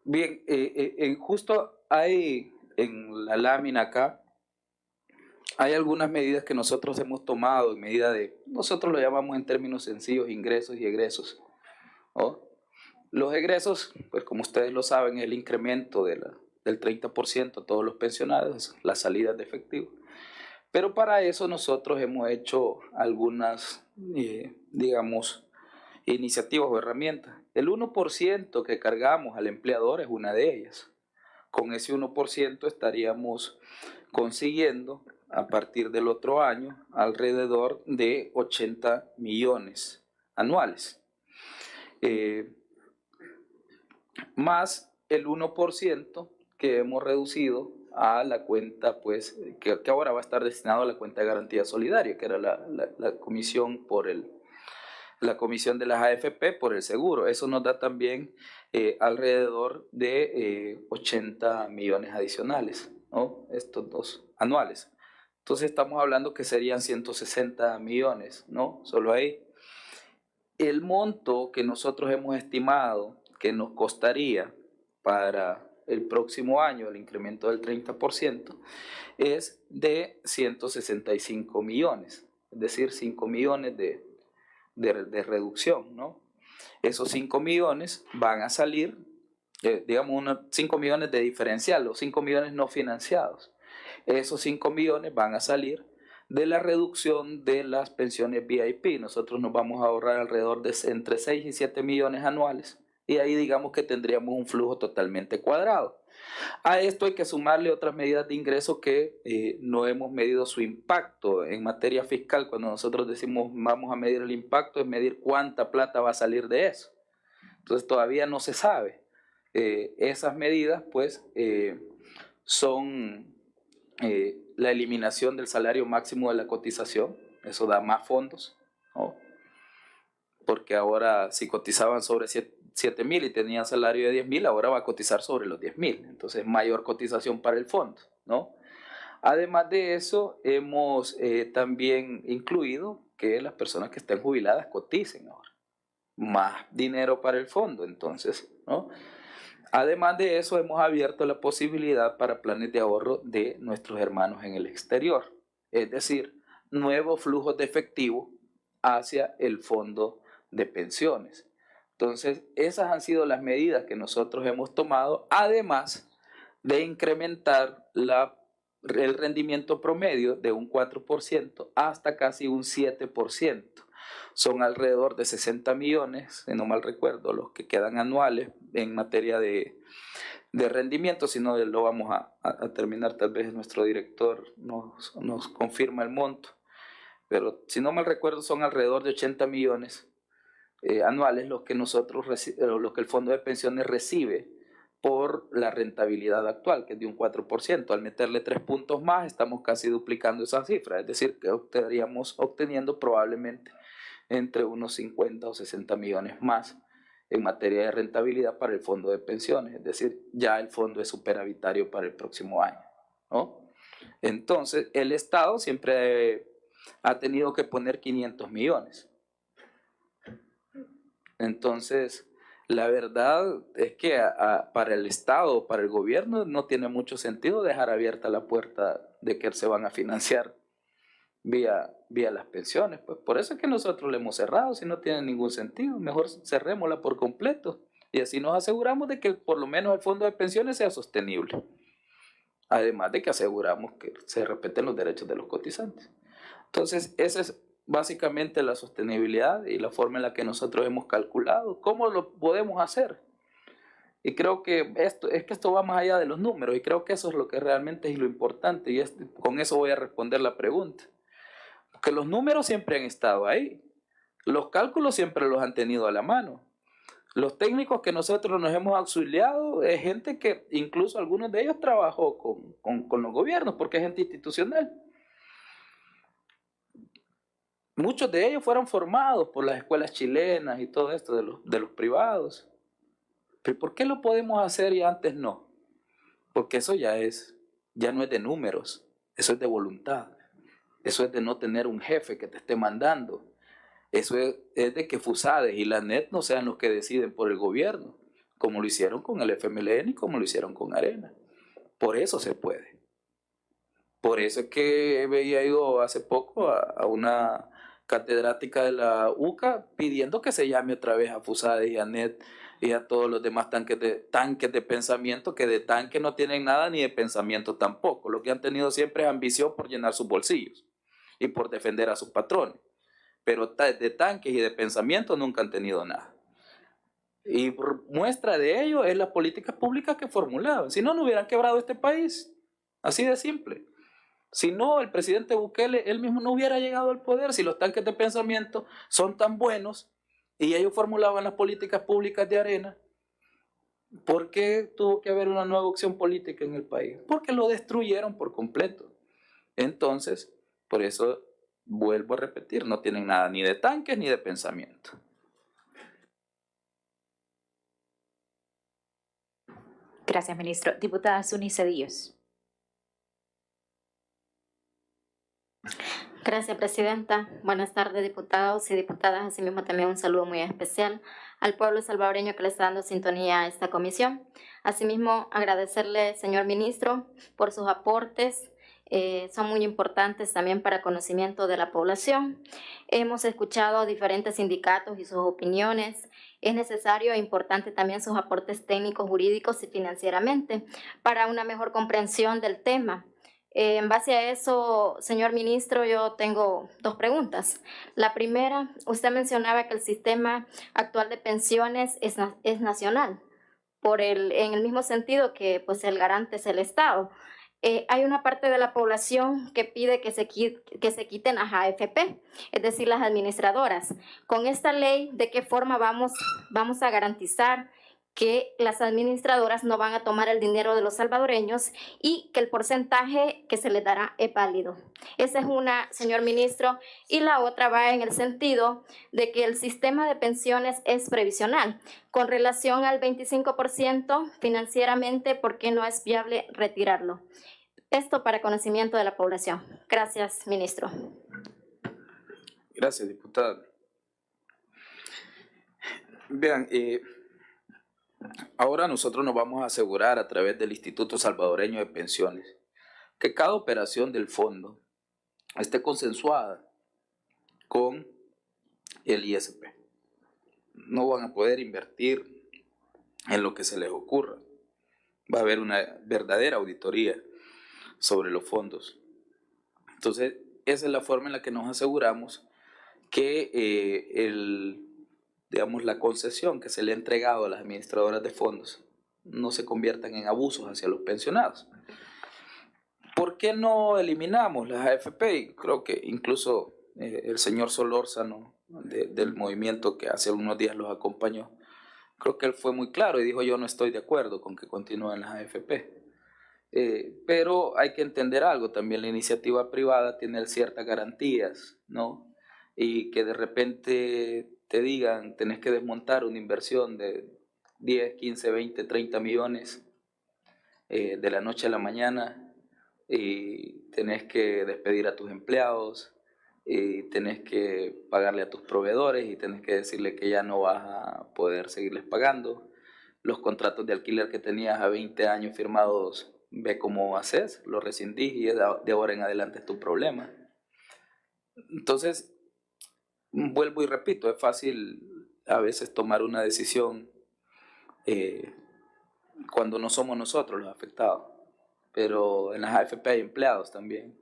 Bien, justo hay en la lámina acá, hay algunas medidas que nosotros hemos tomado en medida de, nosotros lo llamamos en términos sencillos, ingresos y egresos, ¿no? Los egresos, pues como ustedes lo saben, es el incremento del 30% a todos los pensionados, las salidas de efectivo. Pero para eso nosotros hemos hecho algunas, digamos, iniciativas o herramientas. El 1% que cargamos al empleador es una de ellas. Con ese 1% estaríamos consiguiendo a partir del otro año alrededor de 80 millones anuales. Más el 1% que hemos reducido a la cuenta, pues, que ahora va a estar destinado a la cuenta de garantía solidaria, que era la comisión la comisión de las AFP por el seguro. Eso nos da también alrededor de 80 millones adicionales, ¿no? Estos dos anuales. Entonces estamos hablando que serían 160 millones, ¿no? Solo ahí. El monto que nosotros hemos estimado que nos costaría para el próximo año el incremento del 30% es de 165 millones, es decir, 5 millones de reducción, ¿no? Esos 5 millones van a salir, digamos, 5 millones de diferencial, los 5 millones no financiados. Esos 5 millones van a salir de la reducción de las pensiones VIP. Nosotros nos vamos a ahorrar alrededor de entre 6 y 7 millones anuales y ahí digamos que tendríamos un flujo totalmente cuadrado. A esto hay que sumarle otras medidas de ingreso que no hemos medido su impacto en materia fiscal. Cuando nosotros decimos vamos a medir el impacto, es medir cuánta plata va a salir de eso. Entonces todavía no se sabe. Esas medidas pues son la eliminación del salario máximo de la cotización, eso da más fondos, ¿no? Porque ahora si cotizaban sobre 7,000 y tenían salario de 10,000, ahora va a cotizar sobre los 10,000, entonces mayor cotización para el fondo, ¿no? Además de eso, hemos también incluido que las personas que estén jubiladas coticen ahora, más dinero para el fondo, entonces, ¿no? Además de eso, hemos abierto la posibilidad para planes de ahorro de nuestros hermanos en el exterior, es decir, nuevos flujos de efectivo hacia el fondo de pensiones. Entonces, esas han sido las medidas que nosotros hemos tomado, además de incrementar el rendimiento promedio de un 4% hasta casi un 7%. Son alrededor de 60 millones, si no mal recuerdo, los que quedan anuales en materia de rendimiento, si no lo vamos a terminar, tal vez nuestro director nos confirma el monto, pero si no mal recuerdo son alrededor de 80 millones anuales los que lo que el fondo de pensiones recibe por la rentabilidad actual, que es de un 4%. Al meterle 3 puntos más, estamos casi duplicando esa cifra, es decir, que estaríamos obteniendo probablemente entre unos 50 o 60 millones más en materia de rentabilidad para el fondo de pensiones, es decir, ya el fondo es superavitario para el próximo año, ¿no? Entonces, el Estado siempre ha tenido que poner 500 millones. Entonces, la verdad es que para el Estado, para el gobierno, no tiene mucho sentido dejar abierta la puerta de que se van a financiar vía las pensiones. Pues por eso es que nosotros le hemos cerrado, si no tiene ningún sentido. Mejor cerrémosla por completo y así nos aseguramos de que por lo menos el fondo de pensiones sea sostenible. Además de que aseguramos que se respeten los derechos de los cotizantes. Entonces, esa es básicamente la sostenibilidad y la forma en la que nosotros hemos calculado. ¿Cómo lo podemos hacer? Y creo que esto va más allá de los números y creo que eso es lo que realmente es lo importante y con eso voy a responder la pregunta. Porque los números siempre han estado ahí. Los cálculos siempre los han tenido a la mano. Los técnicos que nosotros nos hemos auxiliado es gente que incluso algunos de ellos trabajó con los gobiernos porque es gente institucional. Muchos de ellos fueron formados por las escuelas chilenas y todo esto de los privados. ¿Pero por qué lo podemos hacer y antes no? Porque eso ya no es de números, eso es de voluntad. Eso es de no tener un jefe que te esté mandando. Eso es de que FUSADES y la NET no sean los que deciden por el gobierno, como lo hicieron con el FMLN y como lo hicieron con Arena. Por eso se puede. Por eso es que había ido hace poco a una catedrática de la UCA pidiendo que se llame otra vez a Fusades y a NET y a todos los demás tanques de pensamiento, que de tanque no tienen nada ni de pensamiento tampoco. Lo que han tenido siempre es ambición por llenar sus bolsillos y por defender a sus patrones. Pero de tanques y de pensamiento nunca han tenido nada. Y muestra de ello es las políticas públicas que formulaban. Si no, no hubieran quebrado este país. Así de simple. Si no, el presidente Bukele, él mismo no hubiera llegado al poder. Si los tanques de pensamiento son tan buenos y ellos formulaban las políticas públicas de Arena, ¿por qué tuvo que haber una nueva opción política en el país? Porque lo destruyeron por completo. Entonces, por eso vuelvo a repetir, no tienen nada ni de tanques ni de pensamiento. Gracias, ministro. Diputada Zuny Cedillos. Gracias, presidenta. Buenas tardes, diputados y diputadas. Asimismo, también un saludo muy especial al pueblo salvadoreño que le está dando sintonía a esta comisión. Asimismo, agradecerle, señor ministro, por sus aportes. Son muy importantes también para conocimiento de la población. Hemos escuchado a diferentes sindicatos y sus opiniones. Es necesario e importante también sus aportes técnicos, jurídicos y financieramente para una mejor comprensión del tema. En base a eso, señor ministro, yo tengo dos preguntas. La primera, usted mencionaba que el sistema actual de pensiones es nacional, en el mismo sentido que pues, el garante es el Estado. Hay una parte de la población que pide que se quiten las AFP, es decir, las administradoras. Con esta ley, ¿de qué forma vamos a garantizar que las administradoras no van a tomar el dinero de los salvadoreños y que el porcentaje que se les dará es válido? Esa es una, señor ministro, y la otra va en el sentido de que el sistema de pensiones es previsional. Con relación al 25% financieramente, ¿por qué no es viable retirarlo? Esto para conocimiento de la población. Gracias, ministro. Gracias, diputada. Vean, ahora nosotros nos vamos a asegurar a través del Instituto Salvadoreño de Pensiones que cada operación del fondo esté consensuada con el ISP. No van a poder invertir en lo que se les ocurra. Va a haber una verdadera auditoría sobre los fondos. Entonces, esa es la forma en la que nos aseguramos que la concesión que se le ha entregado a las administradoras de fondos no se conviertan en abusos hacia los pensionados. ¿Por qué no eliminamos las AFP? Y creo que incluso el señor Solórzano del movimiento que hace unos días los acompañó, creo que él fue muy claro y dijo: yo no estoy de acuerdo con que continúen las AFP. Pero hay que entender algo, también la iniciativa privada tiene ciertas garantías, ¿no? Y que de repente te digan, tenés que desmontar una inversión de 10, 15, 20, 30 millones de la noche a la mañana, y tenés que despedir a tus empleados, y tenés que pagarle a tus proveedores, y tenés que decirle que ya no vas a poder seguirles pagando. Los contratos de alquiler que tenías a 20 años firmados, ve cómo haces, lo rescindís y de ahora en adelante es tu problema. Entonces, vuelvo y repito, es fácil a veces tomar una decisión cuando no somos nosotros los afectados, pero en las AFP hay empleados también,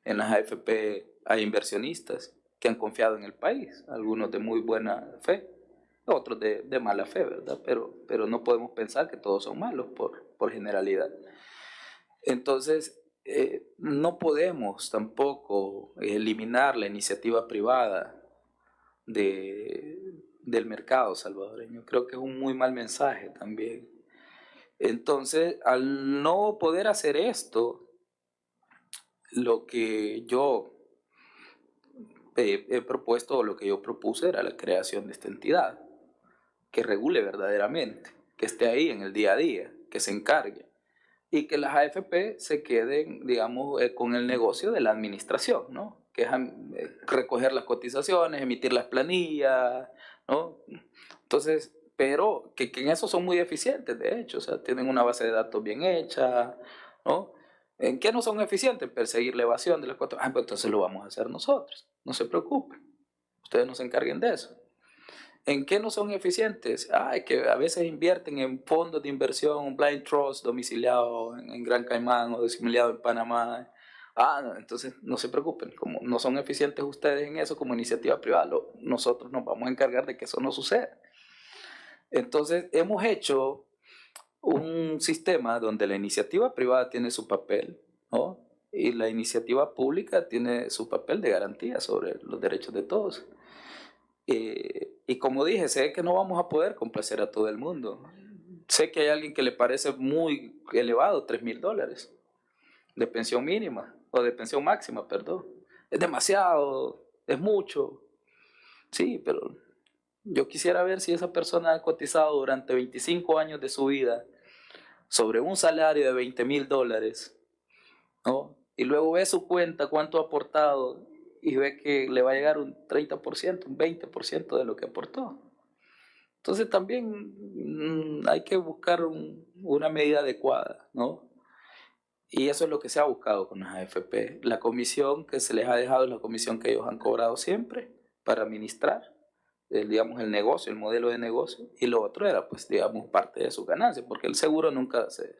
en las AFP hay inversionistas que han confiado en el país, algunos de muy buena fe, otros de mala fe, ¿verdad? Pero no podemos pensar que todos son malos por generalidad. Entonces, no podemos tampoco eliminar la iniciativa privada del mercado salvadoreño. Creo que es un muy mal mensaje también. Entonces, al no poder hacer esto, lo que yo he propuesto, o lo que yo propuse, era la creación de esta entidad que regule verdaderamente, que esté ahí en el día a día, que se encargue, y que las AFP se queden, digamos, con el negocio de la administración, ¿no? Que es recoger las cotizaciones, emitir las planillas, ¿no? Entonces, pero que en eso son muy eficientes, de hecho, o sea, tienen una base de datos bien hecha, ¿no? ¿En qué no son eficientes? En perseguir la evasión de las cuatro. Pues entonces lo vamos a hacer nosotros, no se preocupen, ustedes no se encarguen de eso. ¿En qué no son eficientes? Es que a veces invierten en fondos de inversión, un blind trust domiciliado en Gran Caimán o domiciliado en Panamá. No, entonces no se preocupen, como no son eficientes ustedes en eso como iniciativa privada, nosotros nos vamos a encargar de que eso no suceda. Entonces hemos hecho un sistema donde la iniciativa privada tiene su papel, ¿no? Y la iniciativa pública tiene su papel de garantía sobre los derechos de todos. Y como dije, sé que no vamos a poder complacer a todo el mundo. Sé que hay alguien que le parece muy elevado $3,000 de pensión mínima, o de pensión máxima, perdón. Es demasiado, es mucho. Sí, pero yo quisiera ver si esa persona ha cotizado durante 25 años de su vida sobre un salario de $20,000, ¿no? Y luego ve su cuenta, cuánto ha aportado, y ve que le va a llegar un 30%, un 20% de lo que aportó. Entonces también hay que buscar una medida adecuada, ¿no? Y eso es lo que se ha buscado con las AFP. La comisión que se les ha dejado es la comisión que ellos han cobrado siempre para administrar, digamos, el negocio, el modelo de negocio, y lo otro era, pues, digamos, parte de sus ganancias, porque el seguro nunca se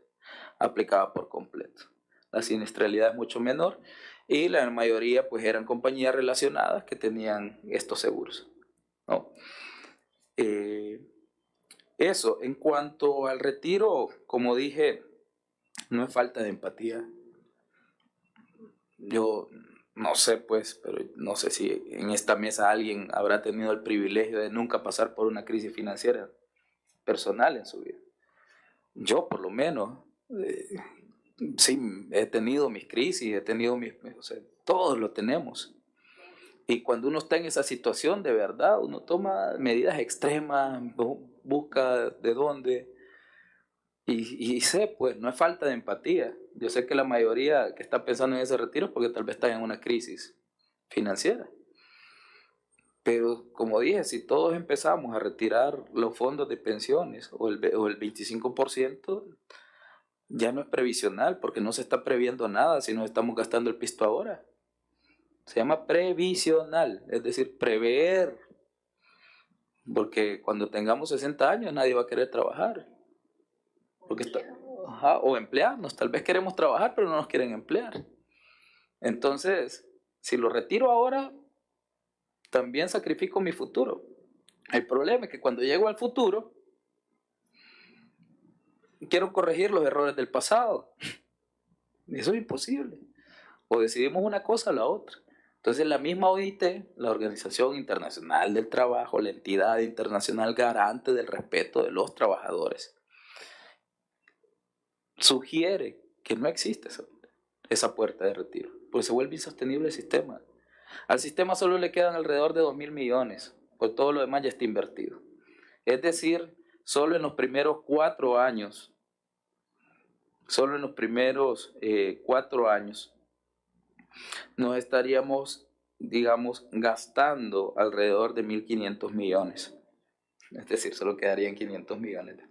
aplicaba por completo. La siniestralidad es mucho menor y la mayoría, pues, eran compañías relacionadas que tenían estos seguros, ¿no? Eso, en cuanto al retiro, como dije, no es falta de empatía. Yo no sé, pues, pero no sé si en esta mesa alguien habrá tenido el privilegio de nunca pasar por una crisis financiera personal en su vida. Yo, por lo menos, sí, he tenido mis crisis, o sea, todos lo tenemos. Y cuando uno está en esa situación, de verdad, uno toma medidas extremas, busca de dónde. Y sé, pues, no es falta de empatía. Yo sé que la mayoría que está pensando en ese retiro es porque tal vez están en una crisis financiera. Pero, como dije, si todos empezamos a retirar los fondos de pensiones o el 25%, ya no es previsional, porque no se está previendo nada si nos estamos gastando el pisto ahora. Se llama previsional, es decir, prever. Porque cuando tengamos 60 años nadie va a querer trabajar. Porque o emplearnos, tal vez queremos trabajar pero no nos quieren emplear. Entonces, si lo retiro ahora, también sacrifico mi futuro. El problema es que cuando llego al futuro, quiero corregir los errores del pasado. Eso es imposible. O decidimos una cosa o la otra. Entonces la misma OIT, la Organización Internacional del Trabajo, la entidad internacional garante del respeto de los trabajadores, sugiere que no existe esa puerta de retiro, porque se vuelve insostenible el sistema. Al sistema solo le quedan alrededor de 2,000 millones, pues todo lo demás ya está invertido. Es decir, solo en los primeros 4 años, nos estaríamos, digamos, gastando alrededor de 1.500 millones. Es decir, solo quedarían 500 millones después.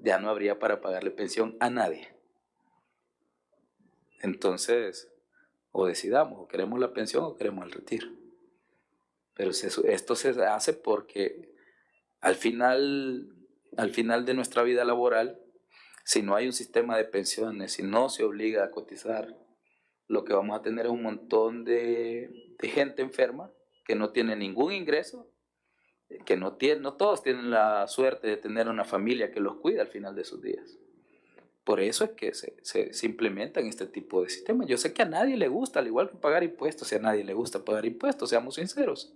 Ya no habría para pagarle pensión a nadie. Entonces, o decidamos, o queremos la pensión o queremos el retiro. Pero esto se hace porque al final de nuestra vida laboral, si no hay un sistema de pensiones, si no se obliga a cotizar, lo que vamos a tener es un montón de gente enferma que no tiene ningún ingreso, que no todos tienen la suerte de tener una familia que los cuida al final de sus días. Por eso es que se implementan este tipo de sistemas. Yo sé que a nadie le gusta, al igual que pagar impuestos, a nadie le gusta pagar impuestos, seamos sinceros.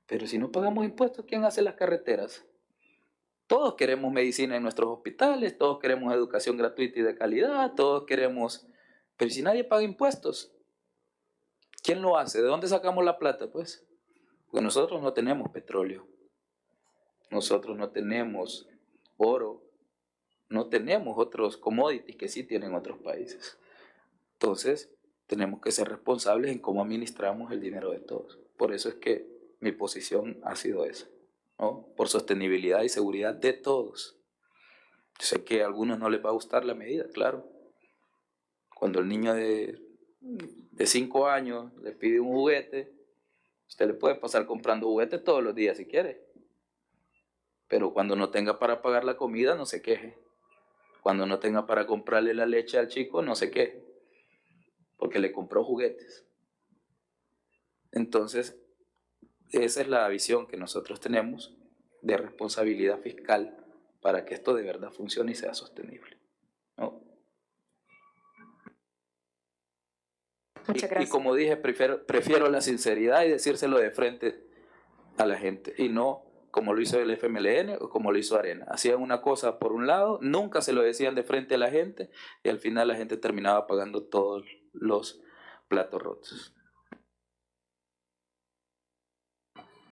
Pero si no pagamos impuestos, ¿quién hace las carreteras? Todos queremos medicina en nuestros hospitales, todos queremos educación gratuita y de calidad, todos queremos... Pero si nadie paga impuestos, ¿quién lo hace? ¿De dónde sacamos la plata? Pues, porque nosotros no tenemos petróleo, nosotros no tenemos oro, no tenemos otros commodities que sí tienen otros países. Entonces, tenemos que ser responsables en cómo administramos el dinero de todos. Por eso es que mi posición ha sido esa, ¿no? Por sostenibilidad y seguridad de todos. Yo sé que a algunos no les va a gustar la medida, claro. Cuando el niño de 5 años le pide un juguete, usted le puede pasar comprando juguetes todos los días si quiere. Pero cuando no tenga para pagar la comida, no se queje. Cuando no tenga para comprarle la leche al chico, no se queje. Porque le compró juguetes. Entonces, esa es la visión que nosotros tenemos de responsabilidad fiscal para que esto de verdad funcione y sea sostenible, ¿no? Muchas gracias. Y como dije, prefiero la sinceridad y decírselo de frente a la gente y no como lo hizo el FMLN o como lo hizo Arena. Hacían una cosa por un lado, nunca se lo decían de frente a la gente y al final la gente terminaba pagando todos los platos rotos.